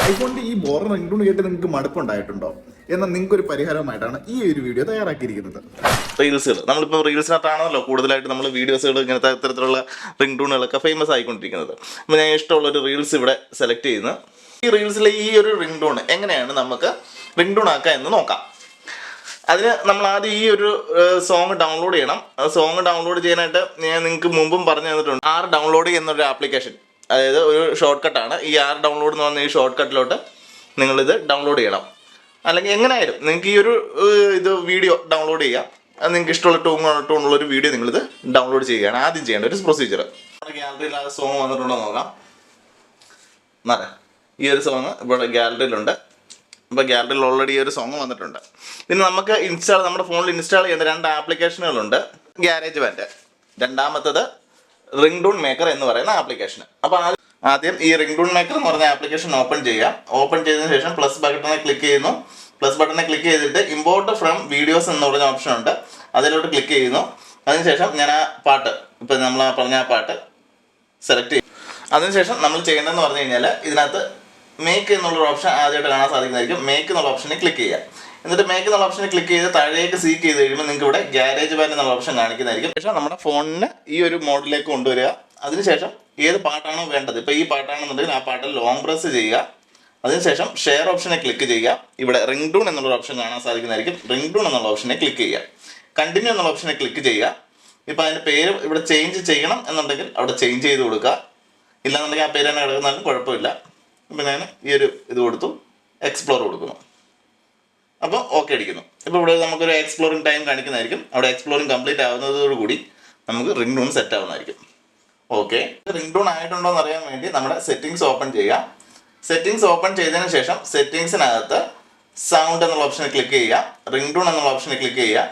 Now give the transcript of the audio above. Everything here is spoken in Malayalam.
ഐഫോണിന്റെ ഈ ബോറൻ റിംഗ്ടോൺ കേട്ട് നിങ്ങൾക്ക് മടുപ്പുണ്ടായിട്ടുണ്ടോ? എന്നാൽ നിങ്ങൾക്ക് ഒരു പരിഹാരമായിട്ടാണ് ഈ ഒരു വീഡിയോ തയ്യാറാക്കിയിരിക്കുന്നത്. റീൽസുകൾ നമ്മളിപ്പോൾ റീൽസിനകത്താണല്ലോ കൂടുതലായിട്ട് നമ്മൾ വീഡിയോസുകൾ ഇങ്ങനത്തെ ഇത്തരത്തിലുള്ള റിംഗ്ടോണുകളൊക്കെ ഫേമസ് ആയിക്കൊണ്ടിരിക്കുന്നത്. അപ്പോൾ ഞാൻ ഇഷ്ടമുള്ളൊരു റീൽസ് ഇവിടെ സെലക്ട് ചെയ്യുന്നു. ഈ റീൽസിലെ ഈ ഒരു റിംഗ്ടോൺ എങ്ങനെയാണ് നമുക്ക് റിംഗ്ടോൺ ആക്കുക എന്ന് നോക്കാം. അതിന് നമ്മൾ ആദ്യം ഈ ഒരു സോങ് ഡൗൺലോഡ് ചെയ്യണം. സോങ് ഡൗൺലോഡ് ചെയ്യാനായിട്ട് ഞാൻ നിങ്ങൾക്ക് മുമ്പും പറഞ്ഞു തന്നിട്ടുണ്ട്. ഡൗൺലോഡ് എന്നൊരു ആപ്ലിക്കേഷൻ, അതായത് ഒരു ഷോർട്ട് കട്ടാണ്. ഈ ഡൗൺലോഡ് എന്ന് പറഞ്ഞ ഈ ഷോർട്ട് കട്ടിലോട്ട് നിങ്ങളിത് ഡൗൺലോഡ് ചെയ്യണം. അല്ലെങ്കിൽ എങ്ങനെയായാലും നിങ്ങൾക്ക് ഈ ഒരു വീഡിയോ ഡൗൺലോഡ് ചെയ്യാം. അത് നിങ്ങൾക്ക് ഇഷ്ടമുള്ള ടൂണുള്ളൊരു വീഡിയോ നിങ്ങളിത് ഡൗൺലോഡ് ചെയ്യുകയാണ് ആദ്യം ചെയ്യേണ്ട ഒരു പ്രൊസീജിയർ. ഗാലറിയിൽ ആ സോങ് വന്നിട്ടുണ്ടോ നോക്കാം. ഈ ഒരു സോങ് ഇവിടെ ഗാലറിയിലുണ്ട്. ഇപ്പോൾ ഗാലറിയിൽ ഓൾറെഡി ഈ ഒരു സോങ് വന്നിട്ടുണ്ട്. പിന്നെ നമുക്ക് നമ്മുടെ ഫോണിൽ ഇൻസ്റ്റാൾ ചെയ്യേണ്ട 2 ആപ്ലിക്കേഷനുകളുണ്ട്. ഗാരേജ് ബാൻഡ്, രണ്ടാമത്തത് റിംഗ്ടോൺ മേക്കർ എന്ന് പറയുന്ന ആപ്ലിക്കേഷൻ. അപ്പോൾ ആദ്യം ഈ റിംഗ്ടോൺ മേക്കർ എന്ന് പറഞ്ഞ ആപ്ലിക്കേഷൻ ഓപ്പൺ ചെയ്യാം. ഓപ്പൺ ചെയ്തതിന് ശേഷം പ്ലസ് ബട്ടണെ ക്ലിക്ക് ചെയ്യുന്നു. പ്ലസ് ബട്ടണെ ക്ലിക്ക് ചെയ്തിട്ട് ഇമ്പോർട്ട് ഫ്രം വീഡിയോസ് എന്ന് പറഞ്ഞ ഓപ്ഷൻ ഉണ്ട്, അതിലോട്ട് ക്ലിക്ക് ചെയ്യുന്നു. അതിനുശേഷം ഞാൻ ആ പാട്ട്, ഇപ്പം നമ്മൾ പറഞ്ഞ ആ പാട്ട് സെലക്ട് ചെയ്യും. അതിനുശേഷം നമ്മൾ ചെയ്യേണ്ടതെന്ന് പറഞ്ഞു കഴിഞ്ഞാൽ ഇതിനകത്ത് മേക്ക് എന്നുള്ളൊരു ഓപ്ഷൻ ആദ്യമായിട്ട് കാണാൻ സാധിക്കുന്നതായിരിക്കും. മേക്ക് എന്നുള്ള ഓപ്ഷനെ ക്ലിക്ക് ചെയ്യാം. എന്നിട്ട് മേക്ക് എന്നുള്ള ഓപ്ഷനെ ക്ലിക്ക് ചെയ്ത് താഴേക്ക് സീക്ക് ചെയ്ത് കഴിയുമ്പോൾ നിങ്ങൾക്ക് ഇവിടെ ഗാരേജ് ബാൻഡ് എന്നുള്ള ഓപ്ഷൻ കാണിക്കുന്നതായിരിക്കും. ശേഷം നമ്മുടെ ഫോണിന് ഈ ഒരു മോഡിലേക്ക് കൊണ്ടുവരിക. അതിനുശേഷം ഏത് പാട്ടാണോ വേണ്ടത്, ഇപ്പോൾ ഈ പാട്ടാണെന്നുണ്ടെങ്കിൽ ആ പാട്ടിൽ ലോങ് പ്രസ് ചെയ്യുക. അതിനുശേഷം ഷെയർ ഓപ്ഷനെ ക്ലിക്ക് ചെയ്യുക. ഇവിടെ റിംഗ്ടോൺ എന്നുള്ള ഓപ്ഷൻ കാണാൻ സാധിക്കുന്നതായിരിക്കും. റിംഗ്ടോൺ എന്നുള്ള ഓപ്ഷനെ ക്ലിക്ക് ചെയ്യുക. കണ്ടിന്യൂ എന്നുള്ള ഓപ്ഷനെ ക്ലിക്ക് ചെയ്യുക. ഇപ്പോൾ അതിൻ്റെ പേര് ഇവിടെ ചേഞ്ച് ചെയ്യണം എന്നുണ്ടെങ്കിൽ അവിടെ ചേഞ്ച് ചെയ്ത് കൊടുക്കുക. ഇല്ലാന്നുണ്ടെങ്കിൽ ആ പേര് തന്നെ കിടക്കുന്നാലും കുഴപ്പമില്ല. ഇപ്പം ഞാൻ ഈ ഒരു കൊടുത്തു, എക്സ്പ്ലോർ കൊടുക്കുന്നു. അപ്പോൾ ഓക്കെ അടിക്കുന്നു. ഇപ്പോൾ ഇവിടെ നമുക്കൊരു എക്സ്പ്ലോറിംഗ് ടൈം കാണിക്കുന്നതായിരിക്കും. അവിടെ എക്സ്പ്ലോറിംഗ് കംപ്ലീറ്റ് ആവുന്നതോടുകൂടി നമുക്ക് റിംഗ്ടോൺ സെറ്റ് ആവുന്നതായിരിക്കും. ഓക്കെ, റിംഗ്ടോൺ ആയിട്ടുണ്ടോ എന്ന് അറിയാൻ വേണ്ടി നമ്മുടെ സെറ്റിങ്സ് ഓപ്പൺ ചെയ്യുക. സെറ്റിങ്സ് ഓപ്പൺ ചെയ്തതിന് ശേഷം സെറ്റിങ്സിനകത്ത് സൗണ്ട് എന്നുള്ള ഓപ്ഷനെ ക്ലിക്ക് ചെയ്യുക. റിംഗ്ടോൺ എന്നുള്ള ഓപ്ഷനെ ക്ലിക്ക് ചെയ്യുക.